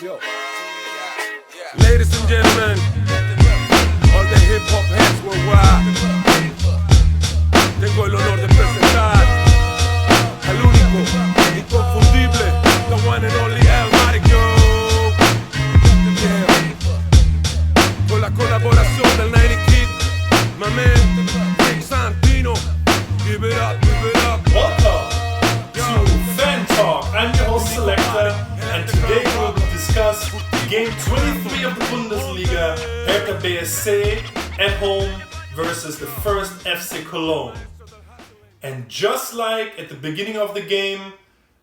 Yo. Ladies and gentlemen, all the hip hop heads worldwide, tengo el honor de presentar al único, inconfundible, the one and only EllMatic, yo. Yeah. Con la colaboración del 90 Kid, my man, Big Santino. Give it up, give it up. Welcome to Fan Talk. I'm your host Selector, and today we'll discuss Game 23 of the Bundesliga, Hertha BSC at home versus the first FC Köln. And just like at the beginning of the game,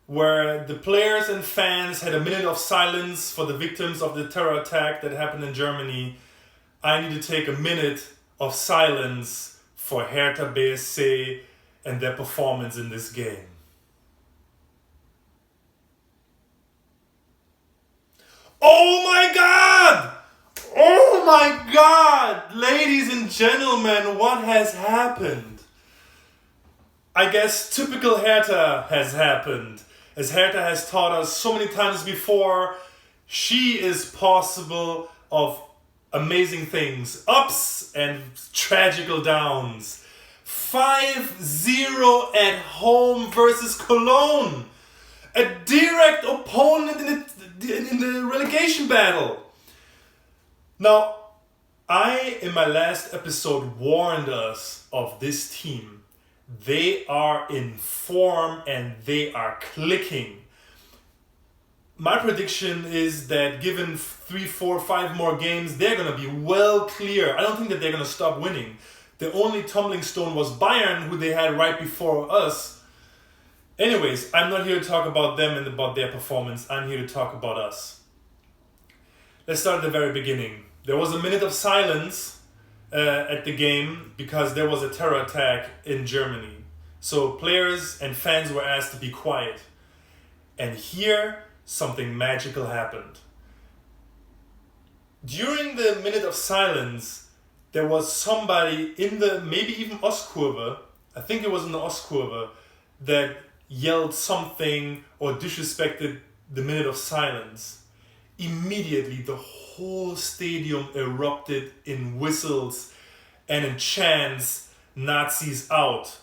where the players and fans had a minute of silence for the victims of the terror attack that happened in Germany, I need to take a minute of silence for Hertha BSC and their performance in this game. Oh my God! Oh my God! Ladies and gentlemen, what has happened? I guess typical Hertha has happened. As Hertha has taught us so many times before, she is possible of amazing things, ups and tragical downs. 5-0 at home versus Cologne. A direct opponent in the relegation battle. Now, I, in my last episode, warned us of this team. They are in form and they are clicking. My prediction is that given 3, 4, 5 more games, they're going to be well clear. I don't think that they're going to stop winning. The only tumbling stone was Bayern, who they had right before us. Anyways, I'm not here to talk about them and about their performance. I'm here to talk about us. Let's start at the very beginning. There was a minute of silence at the game because there was a terror attack in Germany. So players and fans were asked to be quiet. And here, something magical happened. During the minute of silence, there was somebody in the, maybe even Ostkurve, I think it was in the Ostkurve, that yelled something or disrespected the minute of silence. Immediately, the whole stadium erupted in whistles and in chants, Nazis out.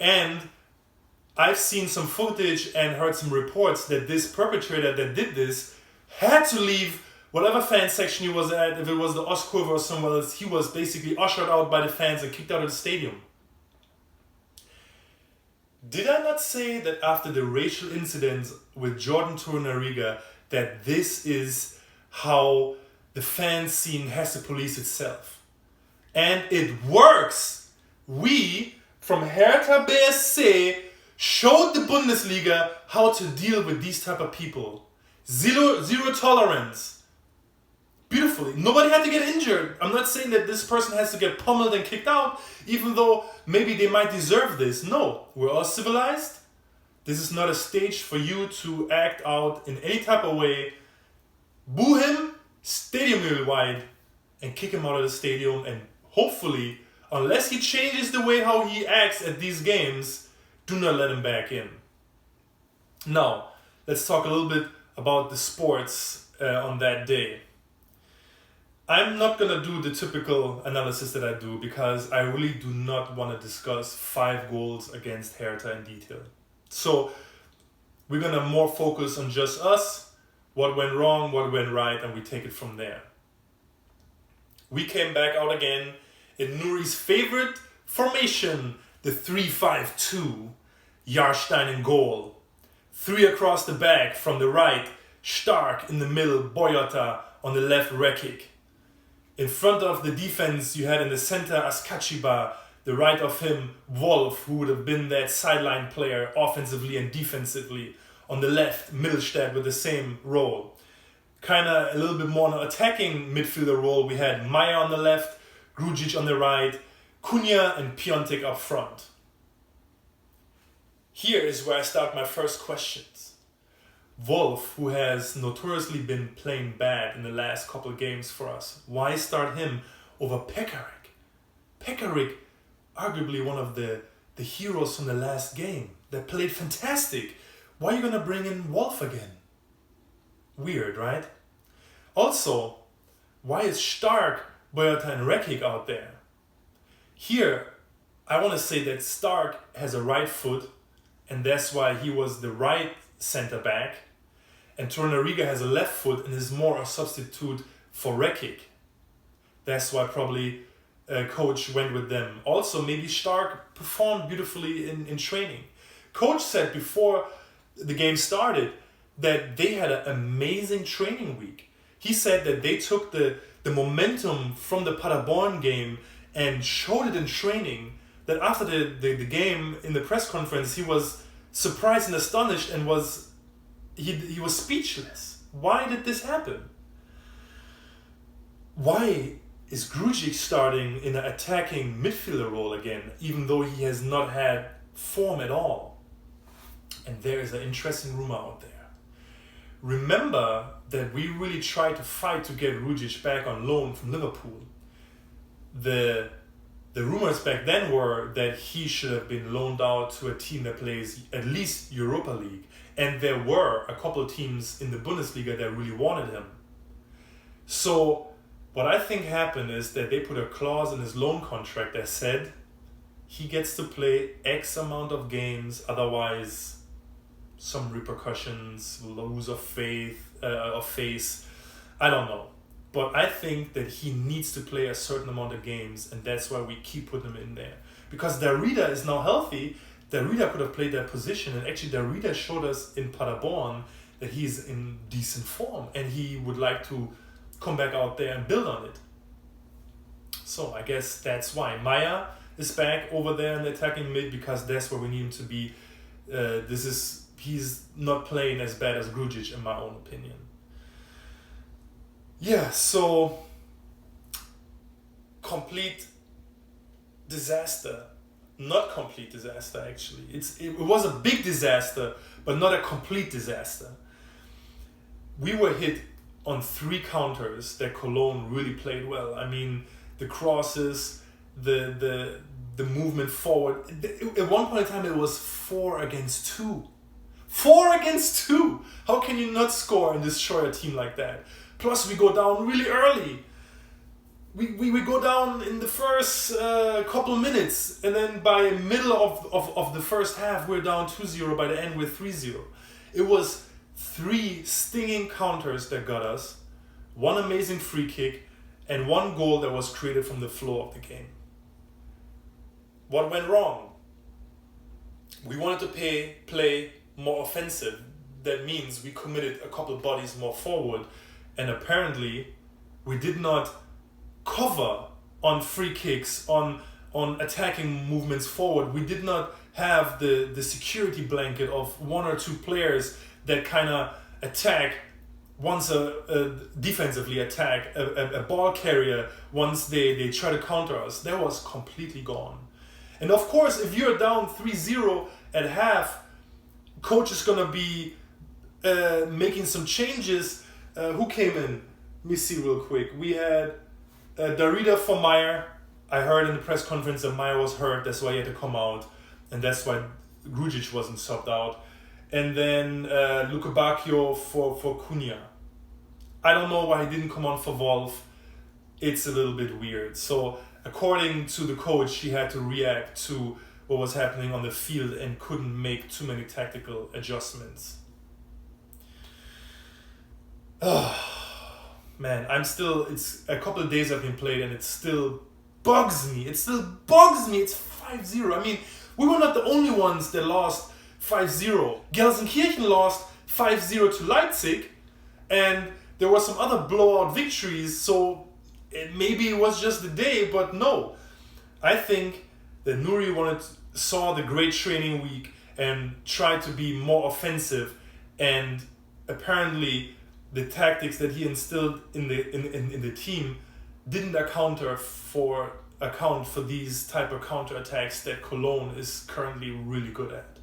And I've seen some footage and heard some reports that this perpetrator that did this had to leave whatever fan section he was at. If it was the Ostkurve or somewhere else, he was basically ushered out by the fans and kicked out of the stadium. Did I not say that after the racial incidents with Jordan Torunariga that this is how the fan scene has to police itself? And it works! We, from Hertha BSC, showed the Bundesliga how to deal with these type of people. Zero tolerance. Beautifully. Nobody had to get injured. I'm not saying that this person has to get pummeled and kicked out, even though maybe they might deserve this. No, we're all civilized. This is not a stage for you to act out in any type of way. Boo him, stadium wide, and kick him out of the stadium. And hopefully, unless he changes the way how he acts at these games, do not let him back in. Now, let's talk a little bit about the sports on that day. I'm not going to do the typical analysis that I do because I really do not want to discuss 5 goals against Hertha in detail. So we're going to more focus on just us, what went wrong, what went right, and we take it from there. We came back out again in Nuri's favorite formation, the 3-5-2, Jahrstein in goal. 3 across the back from the right, Stark in the middle, Boyata on the left, Rekic. In front of the defense, you had in the center Askachiba, the right of him, Wolf, who would have been that sideline player offensively and defensively. On the left, Mittelstadt with the same role. Kind of a little bit more an attacking midfielder role. We had Meyer on the left, Grujic on the right, Cunha and Piontek up front. Here is where I start my first questions. Wolf, who has notoriously been playing bad in the last couple games for us, why start him over Pekarik? Pekarik, arguably one of the heroes from the last game, that played fantastic. Why are you going to bring in Wolf again? Weird, right? Also, why is Stark, Boyata, and Rekic out there? Here, I want to say that Stark has a right foot, and that's why he was the right center back. And Torunariga has a left foot and is more a substitute for Rekic. That's why probably coach went with them. Also, maybe Stark performed beautifully in training. Coach said before the game started that they had an amazing training week. He said that they took the momentum from the Paderborn game and showed it in training, that after the game in the press conference he was surprised and astonished and he was speechless. Why did this happen? Why is Grujic starting in an attacking midfielder role again, even though he has not had form at all? And there is an interesting rumor out there. Remember that we really tried to fight to get Grujic back on loan from Liverpool. The rumors back then were that he should have been loaned out to a team that plays at least Europa League. And there were a couple of teams in the Bundesliga that really wanted him. So what I think happened is that they put a clause in his loan contract that said he gets to play X amount of games, otherwise some repercussions, lose of face. I don't know. But I think that he needs to play a certain amount of games, and that's why we keep putting him in there. Because Darida is now healthy. Darida could have played that position, and actually Darida showed us in Paderborn that he's in decent form, and he would like to come back out there and build on it. So I guess that's why Maya is back over there in the attacking mid, because that's where we need him to be. He's not playing as bad as Grujic in my own opinion. Yeah, so complete disaster. Not complete disaster actually. It was a big disaster, but not a complete disaster. We were hit on 3 counters that Cologne really played well. I mean, the crosses, the movement forward. At one point in time, it was 4 against 2. 4 against 2! How can you not score and destroy a team like that? Plus, we go down really early. We go down in the first couple of minutes, and then by middle of the first half, we're down 2-0. By the end, we're 3-0. It was 3 stinging counters that got us, 1 amazing free kick, and 1 goal that was created from the flow of the game. What went wrong? We wanted to play more offensive. That means we committed a couple of bodies more forward, and apparently we did not cover on free kicks, on attacking movements forward. We did not have the security blanket of 1 or 2 players that kind of attack once defensively attack a ball carrier once they try to counter us. That was completely gone. And of course, if you're down 3-0 at half, coach is gonna be making some changes. Who came in? Let me see real quick. We had Darida for Meyer. I heard in the press conference that Meyer was hurt, that's why he had to come out, and that's why Grujic wasn't subbed out. And then Luka Bacchio for Cunha. I don't know why he didn't come on for Wolf. It's a little bit weird. So according to the coach, he had to react to what was happening on the field and couldn't make too many tactical adjustments. Man, it's a couple of days I've been played and it still bugs me. It's 5-0. I mean, we were not the only ones that lost 5-0. Gelsenkirchen lost 5-0 to Leipzig, and there were some other blowout victories, so maybe it was just the day, but no. I think that Nuri saw the great training week and tried to be more offensive, and apparently the tactics that he instilled in the team didn't account for these type of counterattacks that Cologne is currently really good at.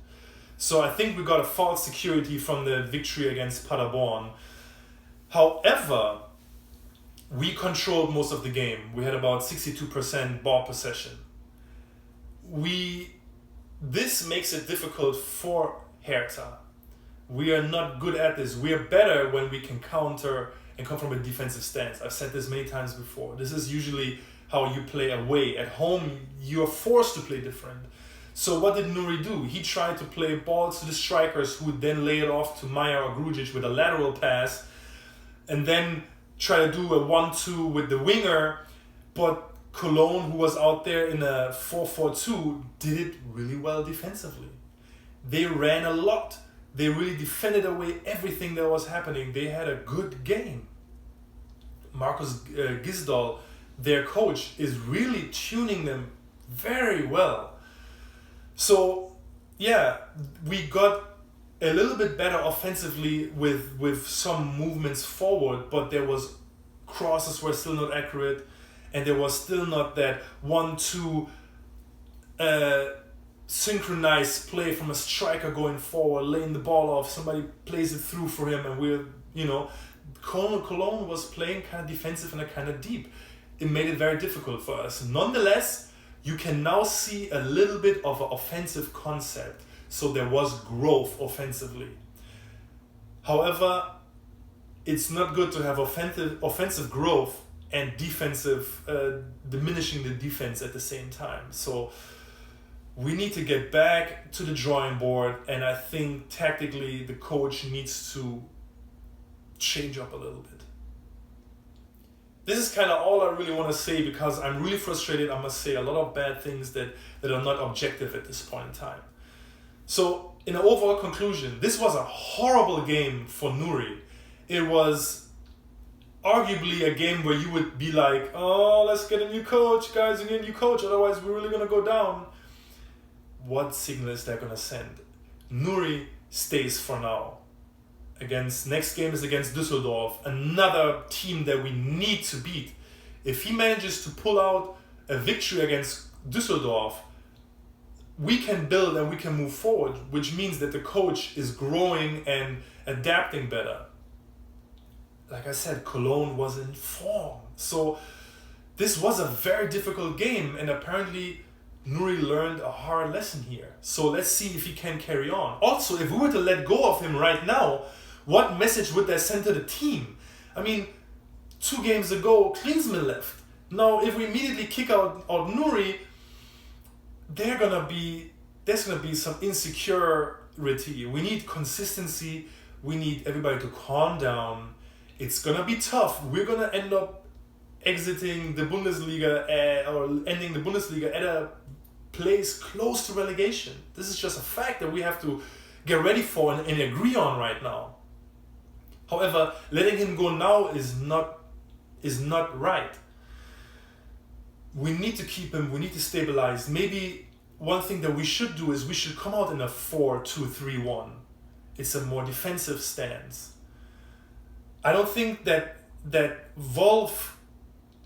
So I think we got a false security from the victory against Paderborn. However, we controlled most of the game. We had about 62% ball possession. This makes it difficult for Hertha. We are not good at this. We are better when we can counter and come from a defensive stance. I've said this many times before. This is usually how you play away. At home, you are forced to play different. So what did Nuri do? He tried to play balls to the strikers who would then lay it off to Maya or Grujic with a lateral pass and then try to do a 1-2 with the winger. But Cologne, who was out there in a 4-4-2, did it really well defensively. They ran a lot. They really defended away everything that was happening. They had a good game. Markus Gisdol, their coach, is really tuning them very well. So, yeah, we got a little bit better offensively with some movements forward, but there was crosses were still not accurate, and there was still not that 1-2 synchronized play from a striker going forward, laying the ball off, somebody plays it through for him, and we're, Cologne was playing kind of defensive and kind of deep. It made it very difficult for us. Nonetheless, you can now see a little bit of an offensive concept. So there was growth offensively. However, it's not good to have offensive growth and defensive, diminishing the defense at the same time. So we need to get back to the drawing board, and I think tactically the coach needs to change up a little bit. This is kind of all I really want to say because I'm really frustrated. I must say a lot of bad things that are not objective at this point in time. So in an overall conclusion, this was a horrible game for Nuri. It was arguably a game where you would be like, oh, let's get a new coach, guys, we need a new coach, otherwise we're really going to go down. What signal is that going to send? Nuri stays for now. Next game is against Düsseldorf, another team that we need to beat. If he manages to pull out a victory against Düsseldorf, we can build and we can move forward, which means that the coach is growing and adapting better. Like I said, Cologne was in form. So this was a very difficult game, and apparently Nuri learned a hard lesson here. So let's see if he can carry on. Also, if we were to let go of him right now, what message would that send to the team? I mean, 2 games ago, Klinsmann left. Now, if we immediately kick out Nuri, there's gonna be some insecurity. We need consistency. We need everybody to calm down. It's gonna be tough. We're gonna end up exiting the Bundesliga or ending the Bundesliga at a place close to relegation. This is just a fact that we have to get ready for and agree on right now. However, letting him go now is not right. We need to keep him, we need to stabilize. Maybe one thing that we should do is we should come out in a 4-2-3-1. It's a more defensive stance. I don't think that Wolf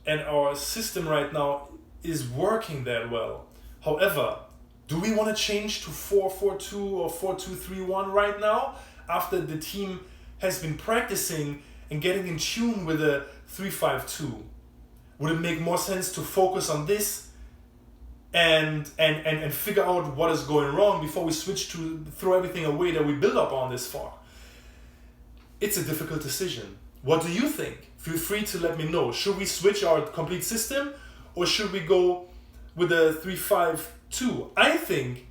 and our system right now is working that well. However, do we want to change to 4-4-2 or 4-2-3-1 right now after the team has been practicing and getting in tune with a 3-5-2? Would it make more sense to focus on this and figure out what is going wrong before we switch to throw everything away that we build up on this far? It's a difficult decision. What do you think? Feel free to let me know. Should we switch our complete system or should we go with a 3-5-2? I think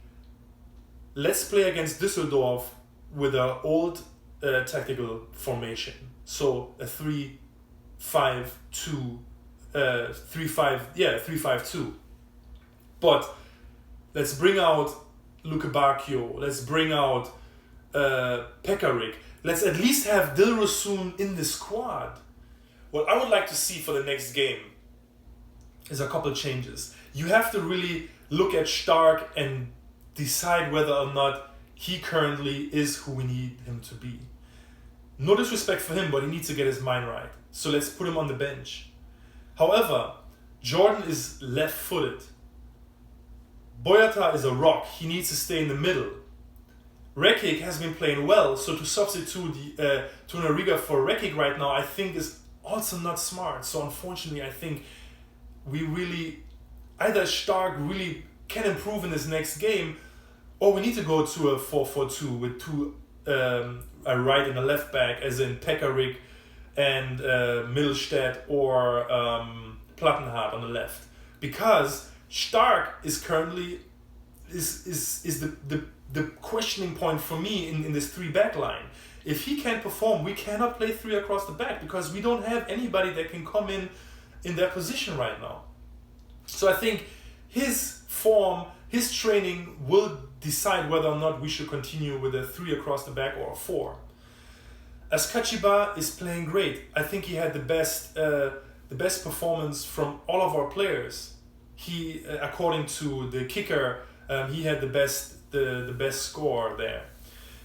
let's play against Düsseldorf with our old tactical formation. So a 3-5-2, 3-5-2. But let's bring out Luke Bacchio. Let's bring out Pekarik. Let's at least have Dilrosun in the squad. What I would like to see for the next game is a couple changes. You have to really look at Stark and decide whether or not he currently is who we need him to be. No disrespect for him, but he needs to get his mind right. So let's put him on the bench. However, Jordan is left-footed. Boyata is a rock. He needs to stay in the middle. Rekik has been playing well, so to substitute Torunariga for Rekik right now, I think is also not smart. So unfortunately, I think we really, either Stark really can improve in this next game, or we need to go to a 4-4-2 with 2 a right and a left back, as in Pekarik and Mittelstädt or Plattenhardt on the left, because Stark is currently the questioning point for me in this 3-back line. If he can't perform, we cannot play 3 across the back, because we don't have anybody that can come in that position right now. So I think his form, his training will decide whether or not we should continue with a 3 across the back or a 4. Askachiba is playing great. I think he had the best performance from all of our players. He, according to the kicker, he had the best score there.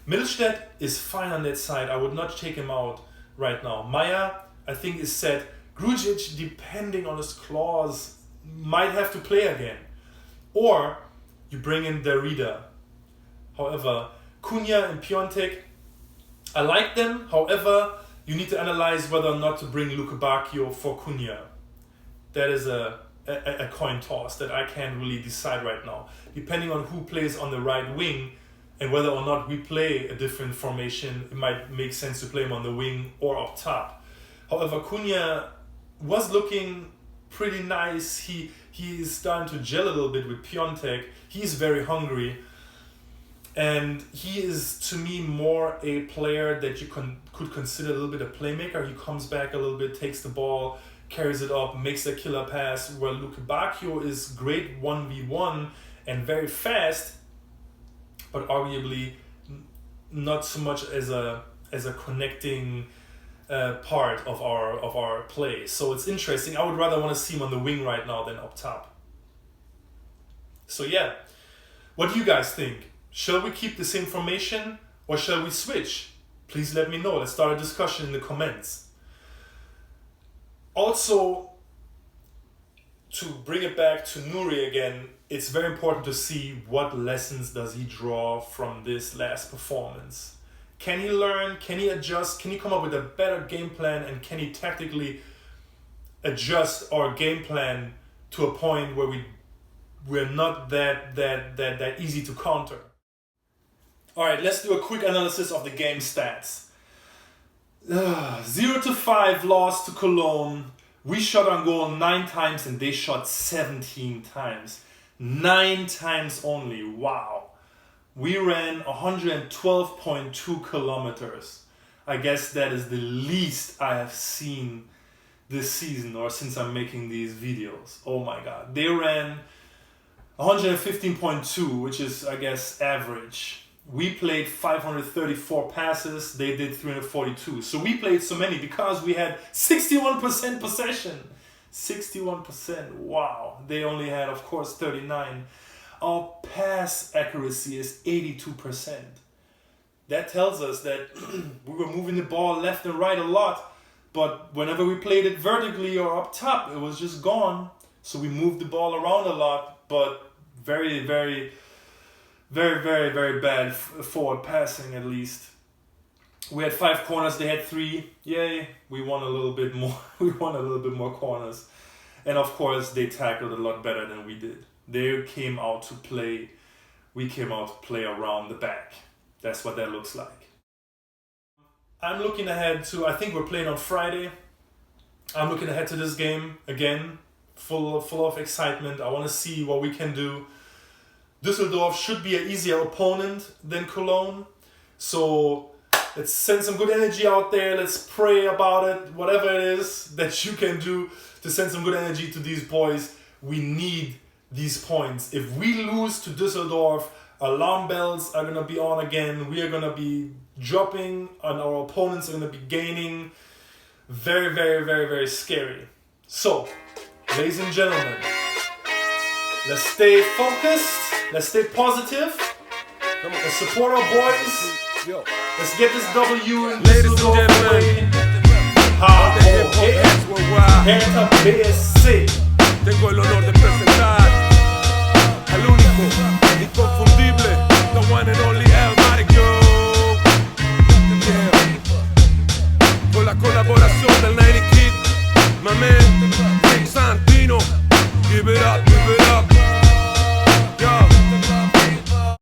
Mittelstädt is fine on that side. I would not take him out right now. Maya, I think, is set. Grujic, depending on his clause, might have to play again. Or you bring in Derrida. However, Cunha and Piontek, I like them. However, you need to analyze whether or not to bring Luke Bacchio for Cunha. That is a coin toss that I can't really decide right now. Depending on who plays on the right wing and whether or not we play a different formation, it might make sense to play him on the wing or up top. However, Cunha was looking pretty nice. He is starting to gel a little bit with Piontek. He's very hungry. And he is, to me, more a player that you could consider a little bit a playmaker. He comes back a little bit, takes the ball, carries it up, makes a killer pass, where Luke Bacchio is great 1v1 and very fast, but arguably not so much as a connecting part of our play. So it's interesting. I would rather want to see him on the wing right now than up top. So yeah, what do you guys think? Shall we keep the same formation or shall we switch? Please let me know. Let's start a discussion in the comments. Also, to bring it back to Nuri again, it's very important to see what lessons does he draw from this last performance. Can he learn? Can he adjust? Can he come up with a better game plan? And can he tactically adjust our game plan to a point where we're not that easy to counter? All right, let's do a quick analysis of the game stats. 0-5 loss to Cologne. We shot on goal 9 times and they shot 17 times. 9 times only. Wow. We ran 112.2 kilometers. I guess that is the least I have seen this season or since I'm making these videos. Oh my God. They ran 115.2, which is, I guess, average. We played 534 passes, they did 342. So we played so many because we had 61% possession. 61%, wow. They only had, of course, 39. Our pass accuracy is 82%. That tells us that we were moving the ball left and right a lot, but whenever we played it vertically or up top, it was just gone. So we moved the ball around a lot, but very bad forward passing, at least. We had 5 corners, they had 3. Yay, we won a little bit more. We won a little bit more corners. And of course, they tackled a lot better than we did. They came out to play. We came out to play around the back. That's what that looks like. I'm looking ahead to, I think we're playing on Friday. I'm looking ahead to this game again, full of excitement. I want to see what we can do. Düsseldorf should be an easier opponent than Cologne. So let's send some good energy out there. Let's pray about it. Whatever it is that you can do to send some good energy to these boys. We need these points. If we lose to Düsseldorf, alarm bells are going to be on again. We are going to be dropping and our opponents are going to be gaining. Very scary. So, ladies and gentlemen, let's stay focused. Let's stay positive. Let's support our boys. Yo. Let's get this W in Ladies and Düsseldorf. gentlemen, Ha, all the hip hop oh, heads worldwide. Hertha BSC. Tengo el honor de presentar